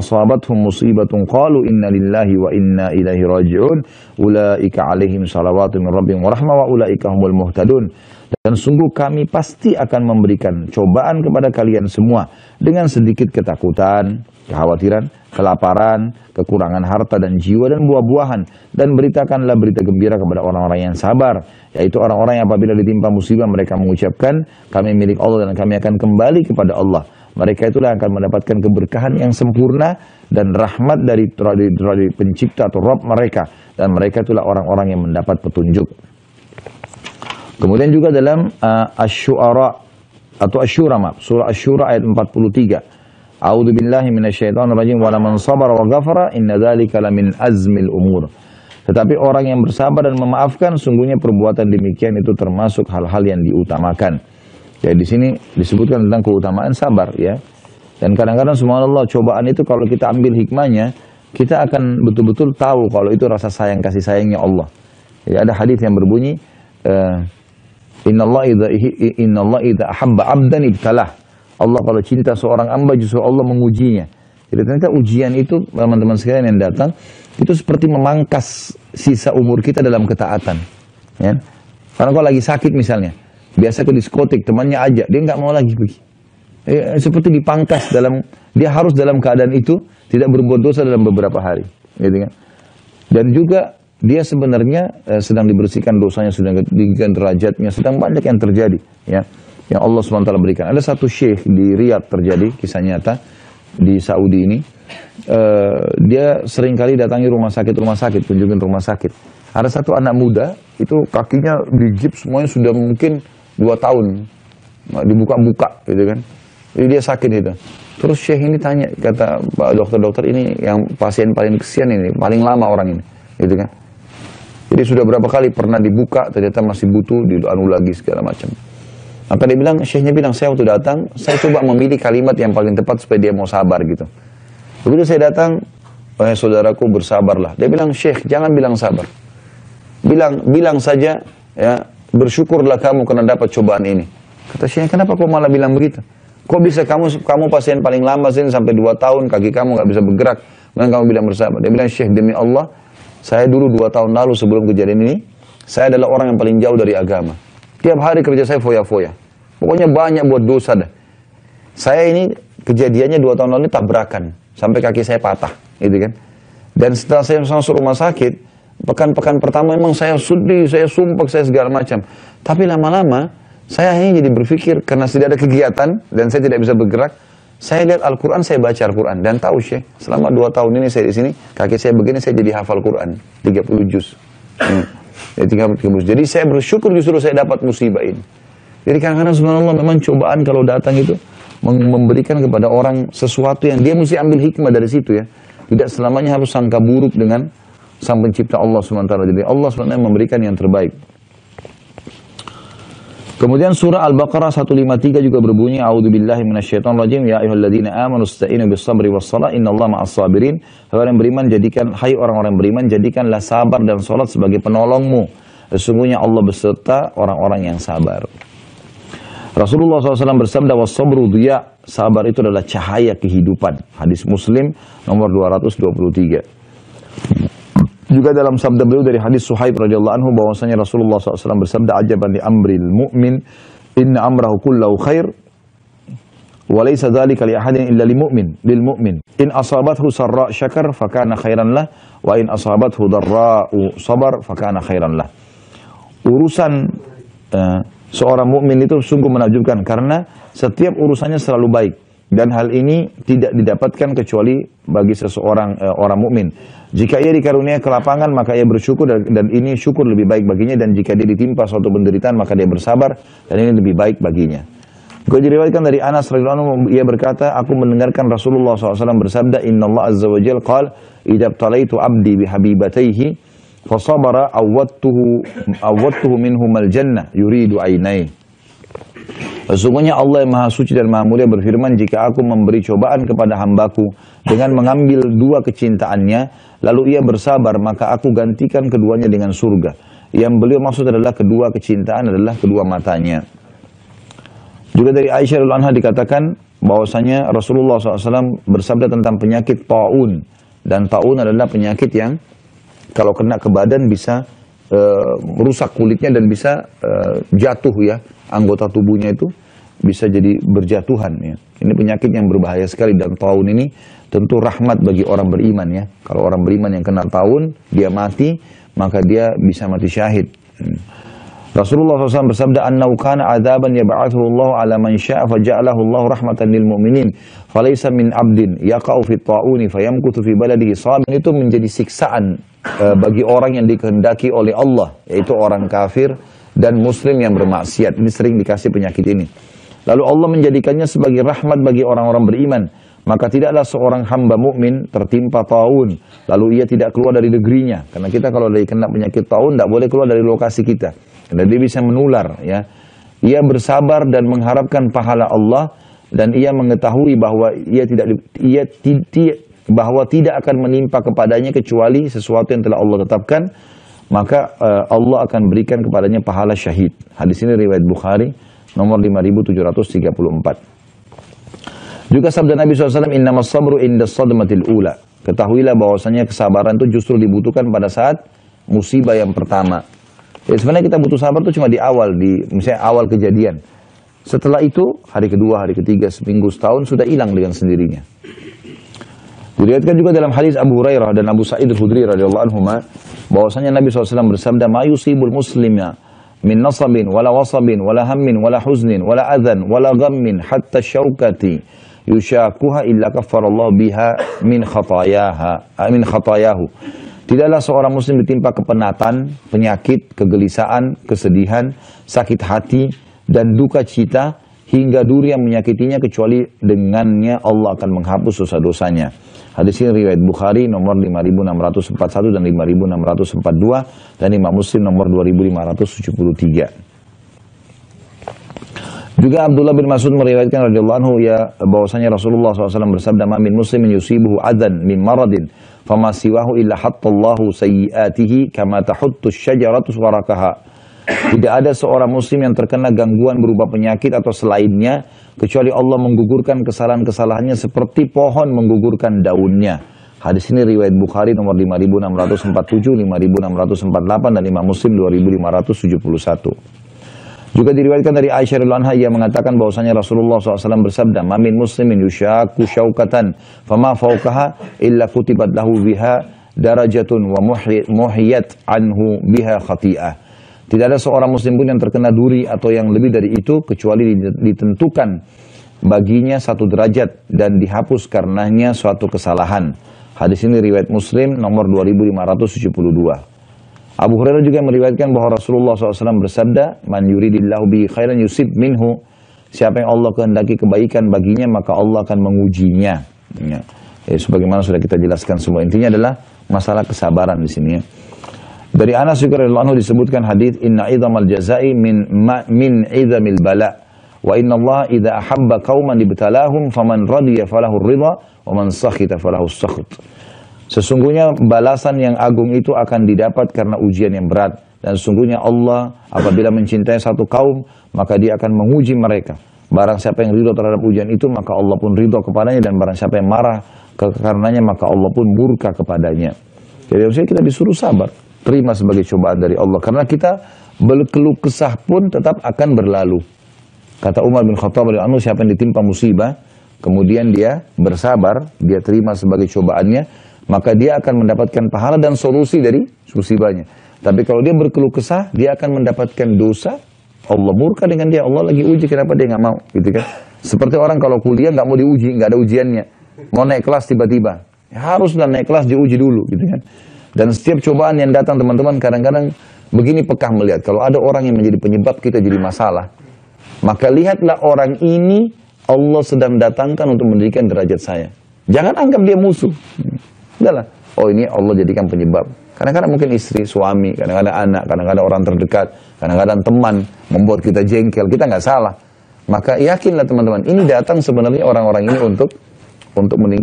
asabathum musibatun qalu inna lillahi wa inna ilaihi raji'un ulaika alaihim salawatu min rabbihim wa rahmah wa ulaika humul muhtadun. Dan sungguh kami pasti akan memberikan cobaan kepada kalian semua dengan sedikit ketakutan, kekhawatiran, kelaparan, kekurangan harta dan jiwa dan buah-buahan. Dan beritakanlah berita gembira kepada orang-orang yang sabar, yaitu orang-orang yang apabila ditimpa musibah mereka mengucapkan kami milik Allah dan kami akan kembali kepada Allah. Mereka itulah yang akan mendapatkan keberkahan yang sempurna dan rahmat dari pencipta atau Rabb mereka. Dan mereka itulah orang-orang yang mendapat petunjuk. Kemudian juga dalam Asy-Syu'ara atau Asy-Syura, surah Asy-Syura ayat 43. A'udzu billahi minasyaitonir rajim wa man sabara wa ghafara inna dzalika lamin azmil umur. Tetapi orang yang bersabar dan memaafkan sungguhnya perbuatan demikian itu termasuk hal-hal yang diutamakan. Ya, di sini disebutkan tentang keutamaan sabar ya. Dan kadang-kadang subhanallah cobaan itu kalau kita ambil hikmahnya, kita akan betul-betul tahu kalau itu rasa sayang kasih sayangnya Allah. Jadi ada hadis yang berbunyi Inna Allah idza ahabba 'abdan ibtalah. Allah kalau cinta seorang hamba justru Allah mengujinya. Jadi ternyata ujian itu teman-teman sekalian yang datang itu seperti memangkas sisa umur kita dalam ketaatan. Ya. Karena kalau lagi sakit misalnya, biasa ke diskotik temannya ajak, dia nggak mau lagi pergi. Seperti dipangkas dia harus dalam keadaan itu tidak berbuat dosa dalam beberapa hari, gitu kan? Dan juga dia sebenarnya sedang dibersihkan dosanya, sedang ditinggikan derajatnya, sedang banyak yang terjadi ya, yang Allah SWT berikan. Ada satu syekh di Riyadh terjadi, kisah nyata di Saudi ini, dia seringkali datangi rumah sakit, kunjungin rumah sakit. Ada satu anak muda, itu kakinya digips semuanya sudah mungkin 2 tahun, dibuka-buka gitu kan. Jadi dia sakit itu. Terus syekh ini tanya, kata Pak dokter-dokter ini yang pasien paling kesian ini, paling lama orang ini, gitu kan. Jadi sudah berapa kali pernah dibuka, ternyata masih butuh, dianu lagi segala macam. Maka dia bilang, syekhnya bilang, saya waktu datang, saya coba memilih kalimat yang paling tepat supaya dia mau sabar gitu. Begitu saya datang, wahai saudaraku bersabarlah. Dia bilang, syekh jangan bilang sabar. Bilang saja, ya bersyukurlah kamu karena dapat cobaan ini. Kata syekh, kenapa kau malah bilang begitu? Kok bisa kamu pasien paling lama sini sampai 2 tahun, kaki kamu nggak bisa bergerak, dan kamu bilang bersabar. Dia bilang, syekh demi Allah, saya dulu 2 tahun lalu sebelum kejadian ini, saya adalah orang yang paling jauh dari agama. Tiap hari kerja saya foya-foya. Pokoknya banyak buat dosa dah. Saya ini kejadiannya 2 tahun lalu tabrakan. Sampai kaki saya patah. Gitu kan. Dan setelah saya masuk rumah sakit, pekan-pekan pertama memang saya sedih, saya sumpah, saya segala macam. Tapi lama-lama, saya hanya jadi berpikir, karena tidak ada kegiatan, dan saya tidak bisa bergerak, saya lihat Al-Quran, saya baca Al-Quran. Dan tahu syekh, selama 2 tahun ini saya di sini, kaki saya begini, saya jadi hafal Quran. 30 juz. Jadi saya bersyukur justru saya dapat musibah ini. Jadi kadang-kadang subhanallah memang cobaan kalau datang itu, memberikan kepada orang sesuatu yang dia mesti ambil hikmah dari situ ya. Tidak selamanya harus sangka buruk dengan sang pencipta Allah SWT. Jadi Allah SWT memberikan yang terbaik. Kemudian surah Al-Baqarah 153 juga berbunyi A'udzubillahi minasyaitonirrajim ya ayyuhalladzina amanu ista'inu bis-sabri was-shalah innallaha ma'as-sabirin. Hai orang-orang beriman, jadikanlah sabar dan salat sebagai penolongmu. Sesungguhnya Allah beserta orang-orang yang sabar. Rasulullah SAW bersabda was-sabru dhiya, sabar itu adalah cahaya kehidupan. Hadis Muslim nomor 223. Juga dalam sabda beliau dari hadis Suhaib radhiyallahu anhu bahwasanya Rasulullah SAW bersabda ajaban li amril mu'min inna amrahu kullahu khair wa laysa dzalika li ahadin illa lil mu'min in asabathu sarra syakar fakana khairan lah wa in asabathu dharra'u sabar fakana khairan lah. Urusan seorang mukmin itu sungguh menakjubkan karena setiap urusannya selalu baik. Dan hal ini tidak didapatkan kecuali bagi seseorang orang mukmin. Jika ia dikaruniai kelapangan maka ia bersyukur dan ini syukur lebih baik baginya, dan jika dia ditimpa suatu penderitaan maka dia bersabar dan ini lebih baik baginya. Juga diriwayatkan dari Anas radhiyallahu anhu, ia berkata, aku mendengarkan Rasulullah SAW bersabda, Inna Allah azza wa jalla qala idza btalaitu abdi bihabibatayhi fasabara awwadtuhu minhumal jannah yuridu ainai. Sesungguhnya Allah yang Maha Suci dan Maha Mulia berfirman, jika aku memberi cobaan kepada hambaku dengan mengambil 2 kecintaannya, lalu ia bersabar, maka aku gantikan keduanya dengan surga. Yang beliau maksud adalah kedua kecintaan adalah kedua matanya. Juga dari Aisyah radhiyallahu anha dikatakan bahwasanya Rasulullah SAW bersabda tentang penyakit taun, dan taun adalah penyakit yang kalau kena ke badan bisa merusak kulitnya dan bisa jatuh ya, anggota tubuhnya itu bisa jadi berjatuhan ya. Ini penyakit yang berbahaya sekali, dan taun ini tentu rahmat bagi orang beriman ya. Kalau orang beriman yang kena taun, dia mati, maka dia bisa mati syahid. Rasulullah SAW bersabda, "Annau kana adzaban yab'athu Allah 'ala man syaa' faja'alahu Allah rahmatan lil mu'minin, falaysa min 'abdin yaqa'u fi ta'uni fayamkuthu fi baladihi sabin." Itu menjadi siksaan bagi orang yang dikehendaki oleh Allah, yaitu orang kafir dan muslim yang bermaksiat. Ini sering dikasih penyakit ini. Lalu Allah menjadikannya sebagai rahmat bagi orang-orang beriman. Maka tidaklah seorang hamba mukmin tertimpa taun, lalu ia tidak keluar dari negerinya. Karena kita kalau dari kena penyakit taun, tidak boleh keluar dari lokasi kita. Karena dia bisa menular. Ya. Ia bersabar dan mengharapkan pahala Allah, dan ia mengetahui bahwa bahwa tidak akan menimpa kepadanya kecuali sesuatu yang telah Allah tetapkan. Maka Allah akan berikan kepadanya pahala syahid. Hadis ini riwayat Bukhari, nomor 5734. Juga sabda Nabi SAW, "Innamas sabru indas sadmatil ula." Ketahuilah bahwasanya kesabaran itu justru dibutuhkan pada saat musibah yang pertama. Ya, sebenarnya kita butuh sabar itu cuma di awal, misalnya awal kejadian. Setelah itu, hari kedua, hari ketiga, seminggu, setahun, sudah hilang dengan sendirinya. Diriwayatkan juga dalam hadis Abu Hurairah dan Abu Sa'id Al-Khudri radhiyallahu anhuma, bahwasanya Nabi SAW bersabda, "Ma yusibul muslimya min nasabin, wala wasabin, wala hammin, wala huznin, wala adhan, wala ghammin, hatta syaukati yushakuha illa kaffarallahu biha min khatayahu." Tidaklah seorang muslim ditimpa kepenatan, penyakit, kegelisahan, kesedihan, sakit hati, dan duka cita, hingga duri yang menyakitinya, kecuali dengannya Allah akan menghapus dosa-dosanya. Hadis ini riwayat Bukhari nomor 5641 dan 5642, dan Imam Muslim nomor 2573. Juga Abdullah bin Mas'ud meriwayatkan radhiyallahu anhu bahwasanya Rasulullah SAW bersabda, "Ma min muslimin yusibuhu adan min maradin, fama siwahu illa hattallahu sayyiatihi kama tahuttu syajaratu warakaha." Tidak ada seorang muslim yang terkena gangguan berupa penyakit atau selainnya, kecuali Allah menggugurkan kesalahan-kesalahannya seperti pohon menggugurkan daunnya. Hadis ini riwayat Bukhari nomor 5647, 5648, dan Imam Muslim 2571. Juga diriwayatkan dari Aisyah radhiyallahu anha, ia mengatakan bahwasanya Rasulullah SAW bersabda, "Mamin muslimin yushaku syaukatan, fama fauqaha illa kutibat lahu biha darajatun wa muhiyat anhu biha khati'ah." Tidak ada seorang muslim pun yang terkena duri atau yang lebih dari itu, kecuali ditentukan baginya satu derajat dan dihapus karenanya suatu kesalahan. Hadis ini riwayat Muslim nomor 2572. Abu Hurairah juga meriwayatkan bahwa Rasulullah SAW bersabda, "Man yuridillahu bihi khairan yusib minhu." Siapa yang Allah kehendaki kebaikan baginya, maka Allah akan mengujinya. Ya. Sebagaimana sudah kita jelaskan semua, intinya adalah masalah kesabaran di sini. Ya. Dari Anas juga radhiyallahu anhu disebutkan hadis, "Inna idzamal jazai min idzamil bala, wa inna Allah idza ahabba qauman ibtalahum faman radiya falahu ridha wa man sakhita falahu sakht." Sesungguhnya balasan yang agung itu akan didapat karena ujian yang berat. Dan sesungguhnya Allah apabila mencintai satu kaum, maka dia akan menguji mereka. Barang siapa yang ridho terhadap ujian itu, maka Allah pun ridho kepadanya. Dan barang siapa yang marah karenanya, maka Allah pun murka kepadanya. Jadi harusnya kita disuruh sabar, terima sebagai cobaan dari Allah. Karena kita berkeluh kesah pun tetap akan berlalu. Kata Umar bin Khattab radhiyallahu anhu, siapa yang ditimpa musibah, kemudian dia bersabar, dia terima sebagai cobaannya, maka dia akan mendapatkan pahala dan solusi dari musibahnya. Tapi kalau dia berkeluh kesah, dia akan mendapatkan dosa. Allah murka dengan dia. Allah lagi uji, kenapa dia nggak mau? Gitu kan? Seperti orang kalau kuliah nggak mau diuji, nggak ada ujiannya. Mau naik kelas tiba-tiba, haruslah naik kelas diuji dulu, gitu kan? Dan setiap cobaan yang datang, teman-teman, kadang-kadang begini pekah melihat. Kalau ada orang yang menjadi penyebab kita jadi masalah, maka lihatlah orang ini Allah sedang datangkan untuk mendidikan derajat saya. Jangan anggap dia musuh. Udahlah, oh ini Allah jadikan penyebab. Kadang-kadang mungkin istri, suami, kadang-kadang anak, kadang-kadang orang terdekat, kadang-kadang teman membuat kita jengkel, kita nggak salah. Maka yakinlah teman-teman, ini datang sebenarnya orang-orang ini untuk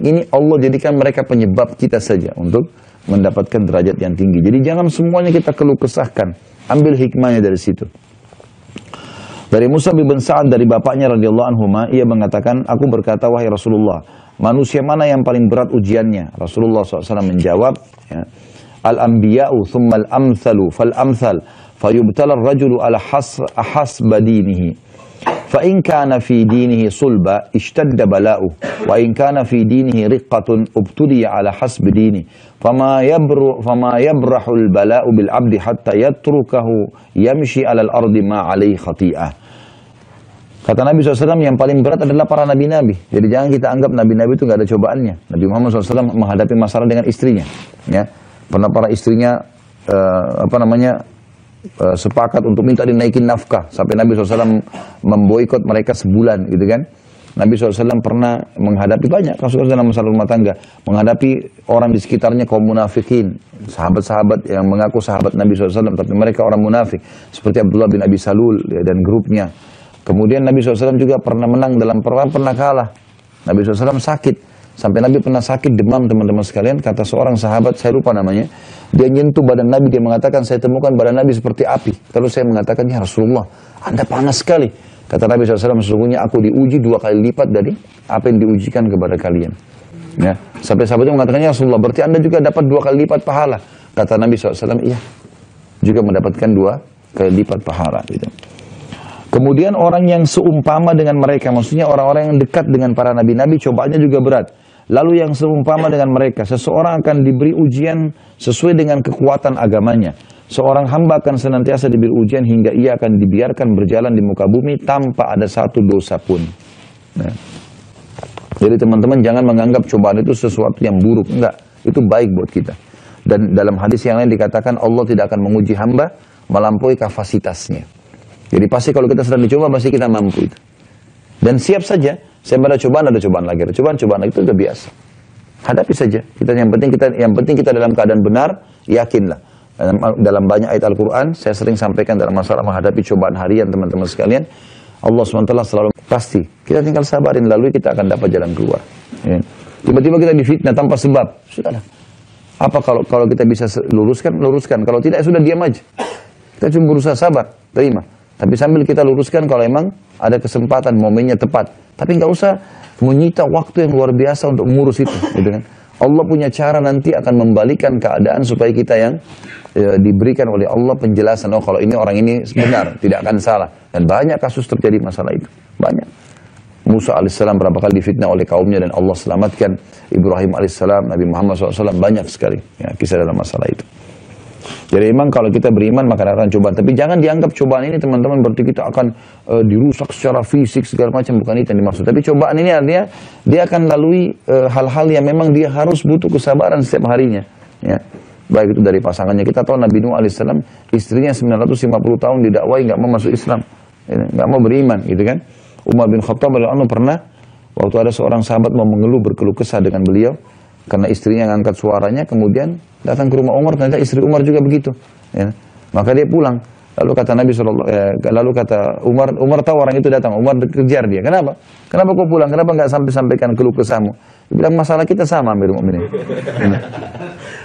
ini Allah jadikan mereka penyebab kita saja untuk mendapatkan derajat yang tinggi. Jadi jangan semuanya kita keluh kesahkan, ambil hikmahnya dari situ. Dari Musa bin Sa'ad dari bapaknya radhiyallahu anhuma, ia mengatakan, aku berkata, wahai Rasulullah, manusia mana yang paling berat ujiannya? Rasulullah SAW menjawab, ya, al-anbiya'u thumma al-amthalu fal-amthal fayubtala ar-rajulu ala hasba dinihi fa in kana fi dinihi sulba ishtadda bala'u wa in kana fi dinihi riqqatun ubtuliya ala hasbi dini fama yabrahu al-bala'u bil 'abdi hatta yatrukahu yamshi 'ala al-ardi ma 'alaihi khati'ah. Kata Nabi SAW, yang paling berat adalah para nabi-nabi. Jadi jangan kita anggap nabi-nabi itu nggak ada cobaannya. Nabi Muhammad SAW menghadapi masalah dengan istrinya. Ya, pernah para istrinya sepakat untuk minta dinaikin nafkah sampai Nabi SAW memboikot mereka sebulan, gitu kan? Nabi SAW pernah menghadapi banyak kasus dalam masalah rumah tangga, menghadapi orang di sekitarnya kaum munafikin, sahabat-sahabat yang mengaku sahabat Nabi SAW, tapi mereka orang munafik, seperti Abdullah bin Abi Salul ya, dan grupnya. Kemudian Nabi SAW juga pernah menang dalam perang, pernah kalah. Nabi SAW sakit. Sampai Nabi pernah sakit demam, teman-teman sekalian. Kata seorang sahabat, saya lupa namanya. Dia nyentuh badan Nabi, dia mengatakan, saya temukan badan Nabi seperti api. Lalu saya mengatakan, ya Rasulullah, Anda panas sekali. Kata Nabi SAW, sesungguhnya aku diuji 2 kali lipat dari apa yang diujikan kepada kalian. Ya. Sampai sahabatnya mengatakan, ya Rasulullah, berarti Anda juga dapat 2 kali lipat pahala. Kata Nabi SAW, iya. Juga mendapatkan 2 kali lipat pahala. Gitu. Kemudian orang yang seumpama dengan mereka, maksudnya orang-orang yang dekat dengan para nabi-nabi, cobaannya juga berat. Lalu yang seumpama dengan mereka, seseorang akan diberi ujian sesuai dengan kekuatan agamanya. Seorang hamba akan senantiasa diberi ujian hingga ia akan dibiarkan berjalan di muka bumi tanpa ada satu dosa pun. Nah. Jadi teman-teman jangan menganggap cobaan itu sesuatu yang buruk. Enggak, itu baik buat kita. Dan dalam hadis yang lain dikatakan Allah tidak akan menguji hamba melampaui kapasitasnya. Jadi pasti kalau kita sedang dicoba, pasti kita mampu itu. Dan siap saja, saya ada cobaan lagi, ada cobaan lagi, itu udah biasa. Hadapi saja. Yang penting kita dalam keadaan benar, yakinlah. Dalam banyak ayat Al-Quran, saya sering sampaikan dalam masalah menghadapi cobaan harian teman-teman sekalian, Allah SWT selalu pasti. Kita tinggal sabarin, lalu kita akan dapat jalan keluar. Ya. Tiba-tiba kita difitnah tanpa sebab, sudahlah. Apa kalau kita bisa luruskan. Kalau tidak, sudah diam aja. Kita cuma berusaha sabar, terima. Tapi sambil kita luruskan kalau emang ada kesempatan, momennya tepat. Tapi nggak usah menyita waktu yang luar biasa untuk mengurus itu. Gitu kan? Allah punya cara nanti akan membalikan keadaan supaya kita yang diberikan oleh Allah penjelasan. Oh kalau ini orang ini benar, tidak akan salah. Dan banyak kasus terjadi masalah itu. Banyak. Musa alaihissalam berapa kali difitnah oleh kaumnya dan Allah selamatkan. Ibrahim alaihissalam, Nabi Muhammad SAW, banyak sekali ya, kisah dalam masalah itu. Jadi memang kalau kita beriman maka akan cobaan. Tapi jangan dianggap cobaan ini teman-teman berarti kita akan dirusak secara fisik segala macam. Bukan itu yang dimaksud. Tapi cobaan ini artinya dia akan lalui hal-hal yang memang dia harus butuh kesabaran setiap harinya. Ya. Baik itu dari pasangannya. Kita tahu Nabi Nuh alaihissalam istrinya 950 tahun didakwai nggak mau masuk Islam, nggak mau beriman, gitu kan? Umar bin Khattab pernah waktu ada seorang sahabat mau berkeluh kesah dengan beliau karena istrinya ngangkat suaranya, kemudian datang ke rumah Umar, ternyata istri Umar juga begitu. Ya. Maka dia pulang. Lalu kata Nabi lalu kata Umar tahu orang itu datang. Umar kejar dia. Kenapa? Kenapa kau pulang? Kenapa nggak sampaikan keluh kesahmu? Dia bilang masalah kita sama, Amirul Mukminin.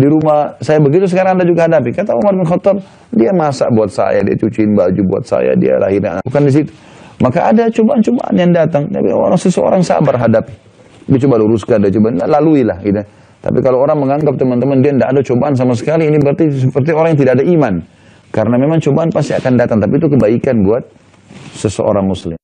Di rumah saya begitu, sekarang Anda juga hadapi. Kata Umar bin Khattab, dia masak buat saya, dia cuciin baju buat saya, dia lahirin. Bukan di situ. Maka ada cobaan-cobaan yang datang. Tapi seseorang sabar hadapi. Dia coba luruskan, dia coba laluilah. Gitu. Tapi kalau orang menganggap teman-teman dia tidak ada cobaan sama sekali, ini berarti seperti orang yang tidak ada iman. Karena memang cobaan pasti akan datang, tapi itu kebaikan buat seseorang muslim.